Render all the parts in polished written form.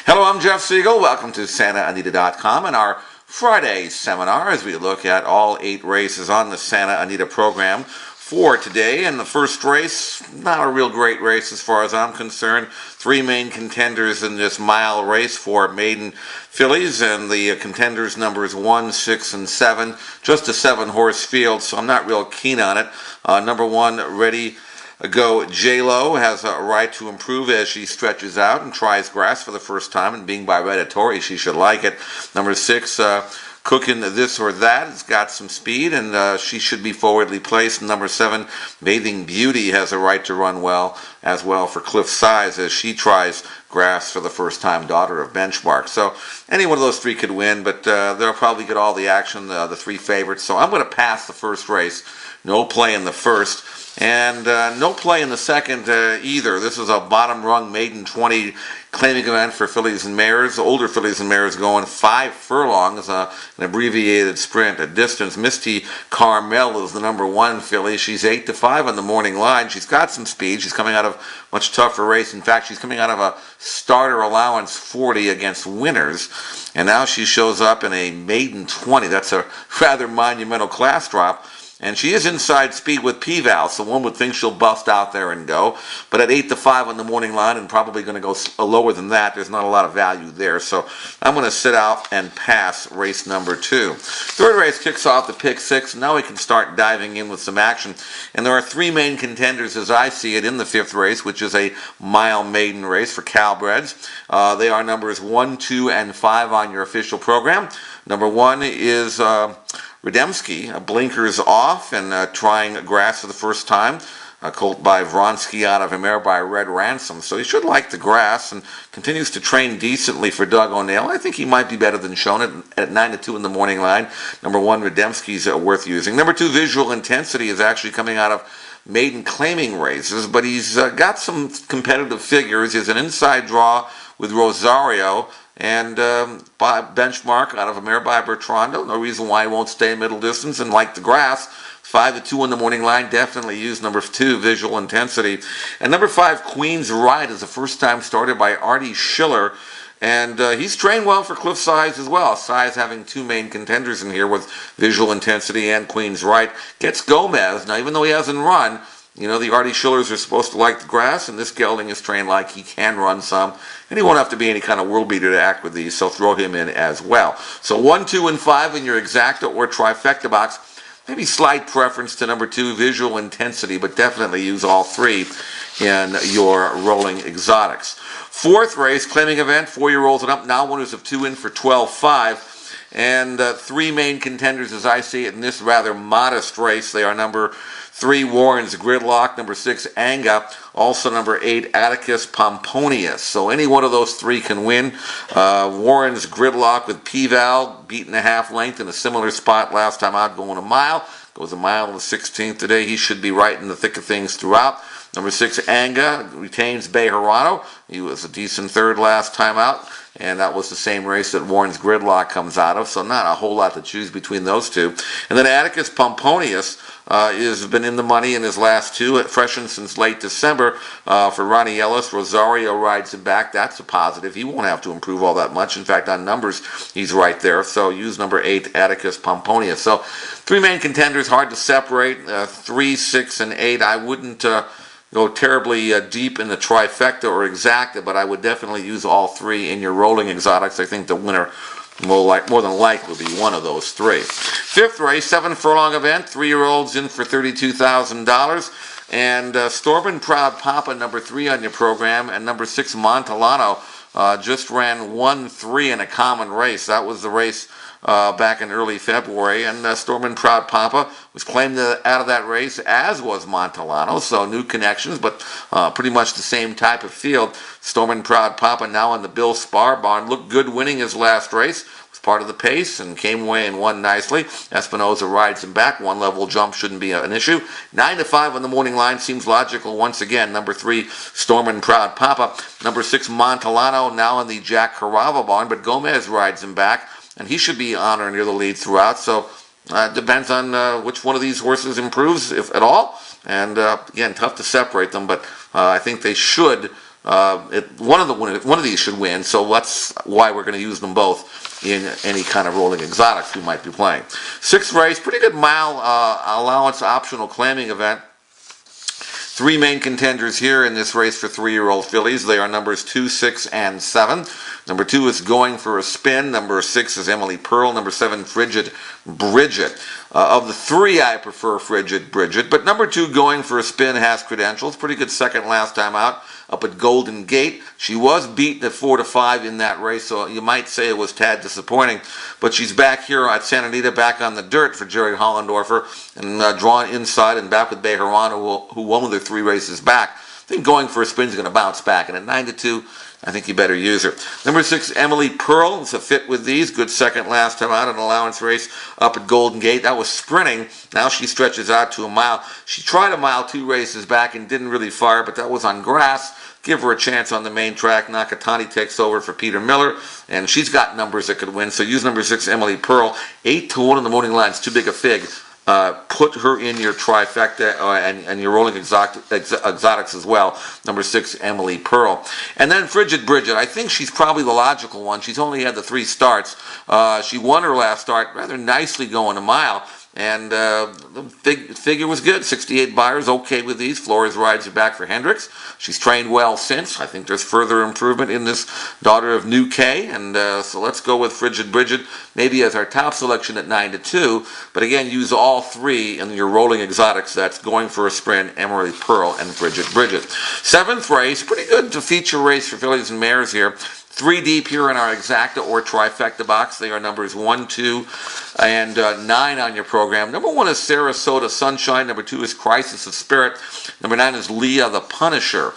Hello, I'm Jeff Siegel. Welcome to SantaAnita.com and our Friday seminar as we look at all 8 races on the Santa Anita program for today. And the first race, not a real great race as far as I'm concerned. 3 main contenders in this mile race for maiden fillies, and the contenders numbers 1, 6, and 7. Just a 7-horse field, so I'm not real keen on it. Number 1, Ready Go J-Lo has a right to improve as she stretches out and tries grass for the first time, and being by Redditori, she should like it. Number 6, Cooking This or That, has got some speed, and she should be forwardly placed. Number 7, Bathing Beauty has a right to run well as well for Cliff Size as she tries grass for the first time, daughter of Benchmark. So any one of those 3 could win, but they'll probably get all the action, the 3 favorites. So I'm going to pass the first race. No play in the first, and no play in the second either. This is a bottom-rung maiden 20 claiming event for fillies and mares. Older fillies and mares going 5 furlongs, an abbreviated sprint. A distance, Misty Carmel is the number 1 filly. She's 8-5 on the morning line. She's got some speed. She's coming out of a much tougher race. In fact, she's coming out of a starter allowance 40 against winners, and now she shows up in a maiden 20. That's a rather monumental class drop. And she is inside speed with P-Val, so one would think she'll bust out there and go. But at 8-5 on the morning line, and probably going to go lower than that, there's not a lot of value there. So I'm going to sit out and pass race number 2. Third race kicks off the pick 6. And now we can start diving in with some action. And there are 3 main contenders as I see it in the 5th race, which is a mile maiden race for Calbreds. They are numbers 1, 2, and 5 on your official program. Number 1 is Rademski, blinkers off and trying grass for the first time. A colt by Vronsky out of a mare by Red Ransom. So he should like the grass and continues to train decently for Doug O'Neill. I think he might be better than shown at 9-2 in the morning line. Number 1, Rademski's worth using. Number 2, Visual Intensity is actually coming out of maiden claiming races, but he's got some competitive figures. He's an inside draw with Rosario and by Benchmark out of a mare by Bertrando. No reason why he won't stay middle distance and like the grass. 5-2 in the morning line. Definitely use number 2, Visual Intensity. And number 5, Queen's Ride, is a first-time starter by Artie Schiller. And he's trained well for Cliff Size as well. Size having 2 main contenders in here with Visual Intensity and Queen's Ride. Gets Gomez. Now, even though he hasn't run, you know, the Artie Schillers are supposed to like the grass, and this gelding is trained like he can run some. And he won't have to be any kind of world beater to act with these, so throw him in as well. So 1, 2, and 5 in your exacta or trifecta box. Maybe slight preference to number 2, Visual Intensity, but definitely use all 3 in your rolling exotics. 4th race, claiming event, 4-year-olds and up. Now winners of 2 in for 12-5. And 3 main contenders as I see it in this rather modest race. They are number 3, Warren's Gridlock, number 6, Anga, also number 8, Atticus Pomponius. So any one of those 3 can win. Warren's Gridlock with P-Val, beaten a half length in a similar spot last time out, going a mile. Goes a mile on the 16th today. He should be right in the thick of things throughout. Number 6, Anga, retains Bejarano. He was a decent 3rd last time out, and that was the same race that Warren's Gridlock comes out of, so not a whole lot to choose between those 2. And then Atticus Pomponius has been in the money in his last 2, freshened since late December for Ronnie Ellis. Rosario rides him back. That's a positive. He won't have to improve all that much. In fact, on numbers, he's right there. So use number 8, Atticus Pomponius. So 3 main contenders, hard to separate. 3, 6, and 8. I wouldn't go terribly deep in the trifecta or exacta, but I would definitely use all 3 in your rolling exotics. I think the winner more than likely will be one of those 3. 5th race, 7 furlong event, 3-year-olds in for $32,000. And Storm Proud Papa, number 3 on your program, and number 6, Montellano, just ran 1-3 in a common race. That was the race back in early February, and Storm Proud Papa was claimed out of that race, as was Montellano, so new connections, but pretty much the same type of field. Storm Proud Papa now in the Bill Spar barn, looked good winning his last race, was part of the pace, and came away and won nicely. Espinoza rides him back, 1 level jump shouldn't be an issue. 9-5 on the morning line seems logical once again. Number 3, Storm Proud Papa. Number 6, Montellano, now in the Jack Carava barn, but Gomez rides him back, and he should be on or near the lead throughout, so it depends on which one of these horses improves, if at all. And again, tough to separate them, but I think they should One of these should win, so that's why we're going to use them both in any kind of rolling exotics we might be playing. Sixth race, pretty good mile allowance optional claiming event. Three main contenders here in this race for 3-year-old fillies. They are numbers 2, 6, and 7. Number 2 is Going for a Spin. Number 6 is Emily Pearl. Number 7, Frigid Bridget. Of the three, I prefer Frigid Bridget, but number 2, Going for a Spin, has credentials. Pretty good second last time out up at Golden Gate. She was beaten at 4-5 in that race, so you might say it was tad disappointing. But she's back here at Santa Anita, back on the dirt for Jerry Hollendorfer, and drawn inside and back with Bejarano, who won their 3 races back. I think Going for a Spin is going to bounce back, and at 9-2, I think you better use her. Number 6, Emily Pearl. It's a fit with these. Good second last time out, an allowance race up at Golden Gate. That was sprinting. Now she stretches out to a mile. She tried a mile 2 races back and didn't really fire, but that was on grass. Give her a chance on the main track. Nakatani takes over for Peter Miller, and she's got numbers that could win. So use number 6, Emily Pearl. 8-1 in the morning line. It's too big a fig. Put her in your trifecta and your rolling exotics as well. Number 6, Emily Pearl. And then Frigid Bridget. I think she's probably the logical one. She's only had the 3 starts. She won her last start rather nicely going a mile. And the figure was good. 68 buyers, okay with these. Flores rides are back for Hendricks. She's trained well since. I think there's further improvement in this daughter of New K. And so let's go with Frigid Bridget, maybe as our top selection at 9-2. But again, use all 3 in your rolling exotics. That's Going for a Spin, Emily Pearl, and Frigid Bridget. 7th race, pretty good to feature race for fillies and mares here. 3 deep here in our exacta or trifecta box. They are numbers 1, 2, and 9 on your program. Number 1 is Sarasota Sunshine. Number 2 is Crisis of Spirit. Number 9 is Leah the Punisher.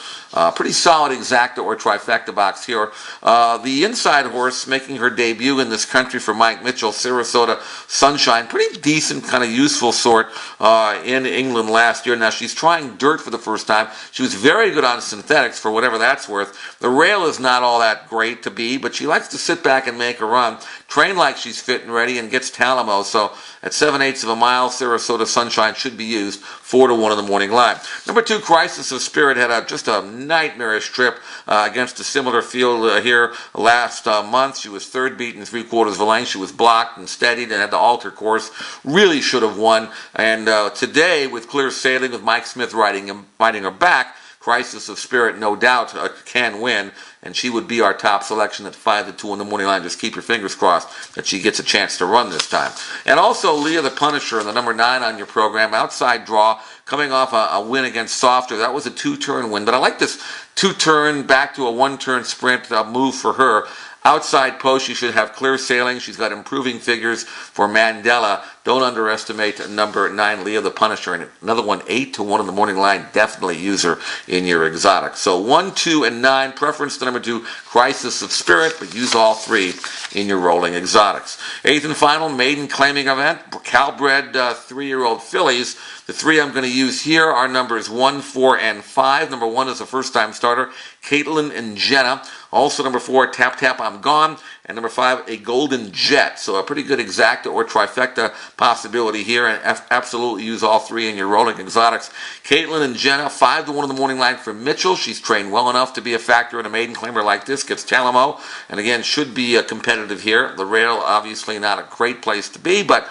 Pretty solid exacta or trifecta box here. The inside horse making her debut in this country for Mike Mitchell, Sarasota Sunshine. Pretty decent, kind of useful sort in England last year. Now she's trying dirt for the first time. She was very good on synthetics for whatever that's worth. The rail is not all that great to be, but she likes to sit back and make a run. Train like she's fit and ready and gets Talamo. So at 7/8 of a mile, Sarasota Sunshine should be used. 4-1 in the morning line. Number 2, Crisis of Spirit had just a nightmarish trip against a similar field here last month. She was 3rd beaten 3/4 of a length. She was blocked and steadied and had to alter course. Really should have won. And today, with clear sailing, with Mike Smith riding her back, Crisis of Spirit, no doubt, can win, and she would be our top selection at 5-2 in the morning line. Just keep your fingers crossed that she gets a chance to run this time. And also Leah the Punisher, the number 9 on your program, outside draw, coming off a win against Softer. That was a 2-turn win, but I like this 2-turn back to a 1-turn sprint move for her. Outside post, she should have clear sailing. She's got improving figures for Mandela. Don't underestimate number 9, Leah the Punisher. And another one, 8-1 in the morning line. Definitely use her in your exotic. So 1, 2, and 9. Preference to number 2, Crisis of Spirit, but use all 3 in your rolling exotics. 8th and final, maiden claiming event. Calbred 3-year-old fillies. The 3 I'm going to use here are numbers 1, 4, and 5. Number 1 is a first-time starter, Caitlin and Jenna. Also number 4, Tap Tap I'm Gone. And number 5, a Golden Jet. So a pretty good exacta or trifecta possibility here. And absolutely use all 3 in your rolling exotics. Caitlin and Jenna, 5-1 in the morning line for Mitchell. She's trained well enough to be a factor in a maiden claimer like this. Gets Talamo. And again, should be competitive here. The rail, obviously not a great place to be, but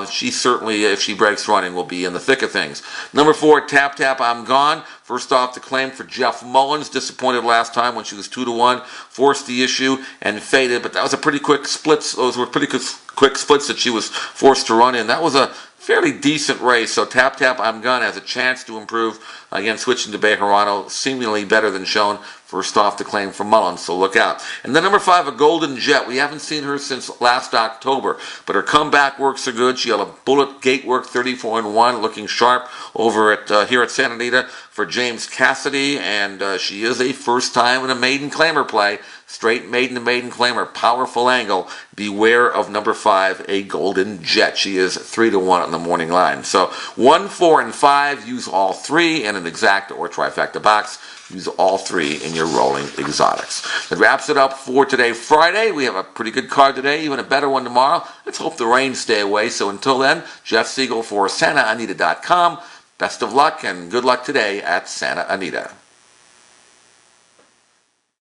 she certainly, if she breaks running, will be in the thick of things. Number 4, Tap Tap I'm Gone. First off, the claim for Jeff Mullins. Disappointed last time when she was 2-1. Forced the issue and faded, but that was a pretty quick splits. Those were pretty quick splits that she was forced to run in. That was a fairly decent race. So Tap Tap I'm Gone has a chance to improve. Again, switching to Bejarano, seemingly better than shown. First off, the claim from Mullins, so look out. And then number 5, a Golden Jet. We haven't seen her since last October, but her comeback works are good. She had a bullet gate work 34-1, looking sharp over at here at Santa Anita for James Cassidy, and she is a first time in a maiden claimer play. Straight maiden to maiden claimer, powerful angle. Beware of number 5, a Golden Jet. She is 3-1 on the morning line. So 1, 4, and 5, use all 3 in an exacta or trifecta box. Use all 3 in your rolling exotics. That wraps it up for today, Friday. We have a pretty good card today, even a better one tomorrow. Let's hope the rain stay away. So until then, Jeff Siegel for SantaAnita.com. Best of luck and good luck today at Santa Anita.